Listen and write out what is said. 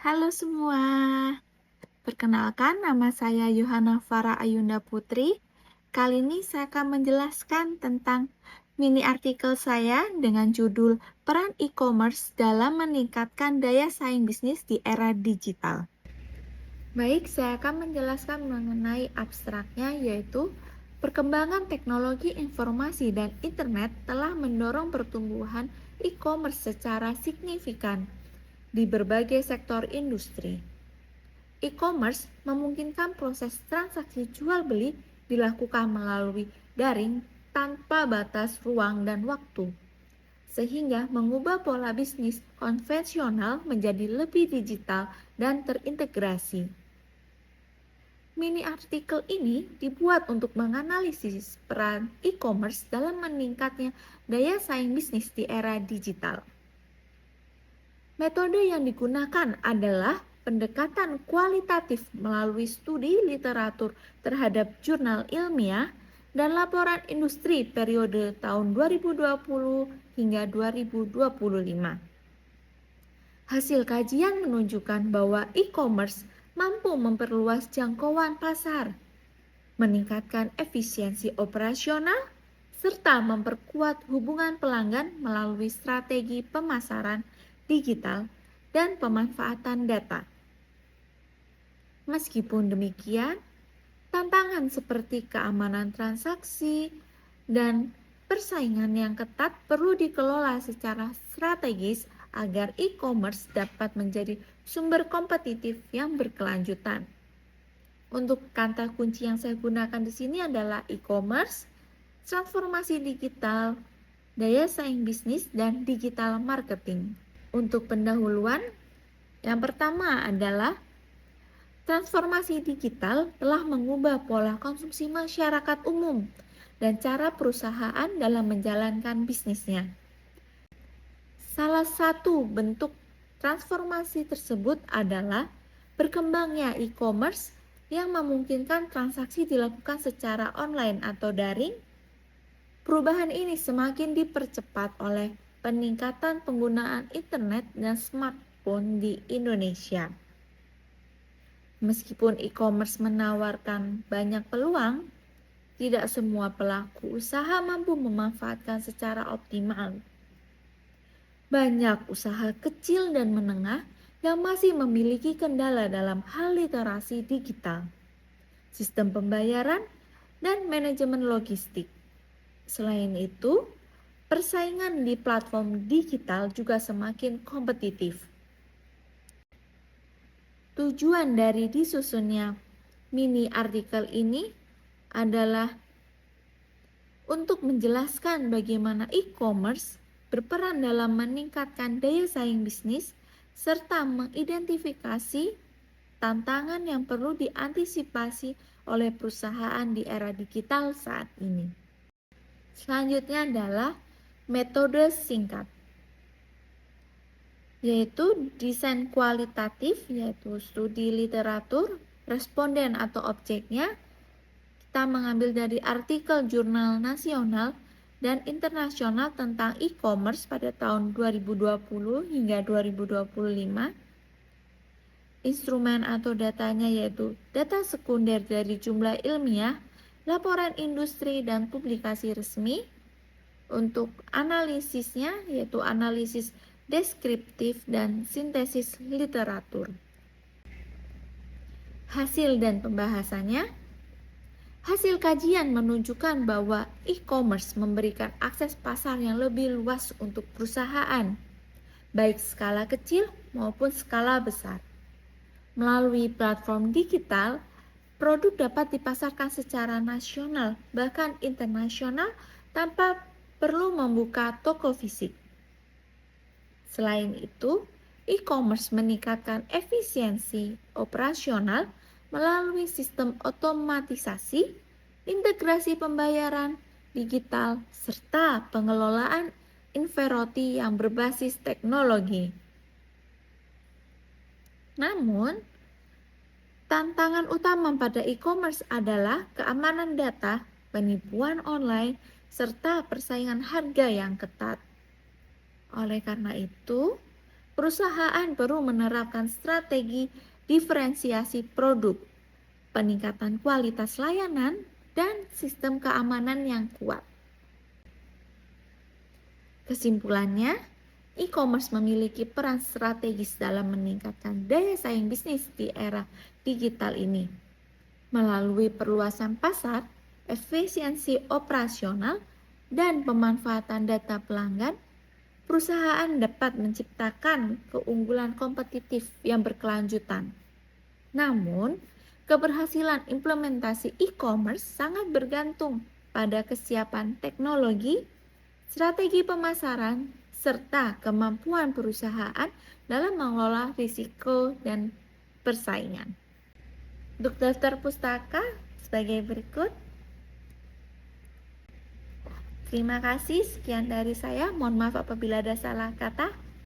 Halo semua, perkenalkan nama saya Yohana Farah Ayunda Putri. Kali ini saya akan menjelaskan tentang mini artikel saya dengan judul Peran e-commerce dalam meningkatkan daya saing bisnis di era digital. Baik, saya akan menjelaskan mengenai abstraknya, yaitu perkembangan teknologi informasi dan internet telah mendorong pertumbuhan e-commerce secara signifikan di berbagai sektor industri. E-commerce memungkinkan proses transaksi jual beli dilakukan melalui daring tanpa batas ruang dan waktu, sehingga mengubah pola bisnis konvensional menjadi lebih digital dan terintegrasi. Mini artikel ini dibuat untuk menganalisis peran e-commerce dalam meningkatnya daya saing bisnis di era digital. Metode yang digunakan adalah pendekatan kualitatif melalui studi literatur terhadap jurnal ilmiah dan laporan industri periode tahun 2020 hingga 2025. Hasil kajian menunjukkan bahwa e-commerce mampu memperluas jangkauan pasar, meningkatkan efisiensi operasional, serta memperkuat hubungan pelanggan melalui strategi pemasaran digital dan pemanfaatan data. Meskipun demikian, tantangan seperti keamanan transaksi dan persaingan yang ketat perlu dikelola secara strategis agar e-commerce dapat menjadi sumber kompetitif yang berkelanjutan. Untuk kata kunci yang saya gunakan di sini adalah e-commerce, transformasi digital, daya saing bisnis, dan digital marketing. Untuk pendahuluan, yang pertama adalah transformasi digital telah mengubah pola konsumsi masyarakat umum dan cara perusahaan dalam menjalankan bisnisnya. Salah satu bentuk transformasi tersebut adalah berkembangnya e-commerce yang memungkinkan transaksi dilakukan secara online atau daring. Perubahan ini semakin dipercepat oleh peningkatan penggunaan internet dan smartphone di Indonesia. Meskipun e-commerce menawarkan banyak peluang, tidak semua pelaku usaha mampu memanfaatkan secara optimal. Banyak usaha kecil dan menengah yang masih memiliki kendala dalam hal literasi digital, sistem pembayaran, dan manajemen logistik. Selain itu, persaingan di platform digital juga semakin kompetitif. Tujuan dari disusunnya mini artikel ini adalah untuk menjelaskan bagaimana e-commerce berperan dalam meningkatkan daya saing bisnis serta mengidentifikasi tantangan yang perlu diantisipasi oleh perusahaan di era digital saat ini. Selanjutnya adalah metode singkat, yaitu desain kualitatif, yaitu studi literatur, responden atau objeknya. Kita mengambil dari artikel jurnal nasional dan internasional tentang e-commerce pada tahun 2020 hingga 2025. Instrumen atau datanya yaitu data sekunder dari jumlah ilmiah, laporan industri, dan publikasi resmi. Untuk analisisnya yaitu analisis deskriptif dan sintesis literatur. Hasil dan pembahasannya. Hasil kajian menunjukkan bahwa e-commerce memberikan akses pasar yang lebih luas untuk perusahaan, baik skala kecil maupun skala besar. Melalui platform digital, produk dapat dipasarkan secara nasional bahkan internasional tanpa perlu membuka toko fisik. Selain itu, e-commerce meningkatkan efisiensi operasional melalui sistem otomatisasi, integrasi pembayaran digital, serta pengelolaan inventory yang berbasis teknologi. Namun, tantangan utama pada e-commerce adalah keamanan data, penipuan online, serta persaingan harga yang ketat. Oleh karena itu, Perusahaan perlu menerapkan strategi diferensiasi produk, peningkatan kualitas layanan, dan sistem keamanan yang kuat. Kesimpulannya, e-commerce memiliki peran strategis dalam meningkatkan daya saing bisnis di era digital ini. Melalui perluasan pasar, efisiensi operasional, dan pemanfaatan data pelanggan, perusahaan dapat menciptakan keunggulan kompetitif yang berkelanjutan. Namun, keberhasilan implementasi e-commerce sangat bergantung pada kesiapan teknologi, strategi pemasaran, serta kemampuan perusahaan dalam mengelola risiko dan persaingan. Untuk daftar pustaka sebagai berikut. Terima kasih, sekian dari saya. Mohon maaf apabila ada salah kata.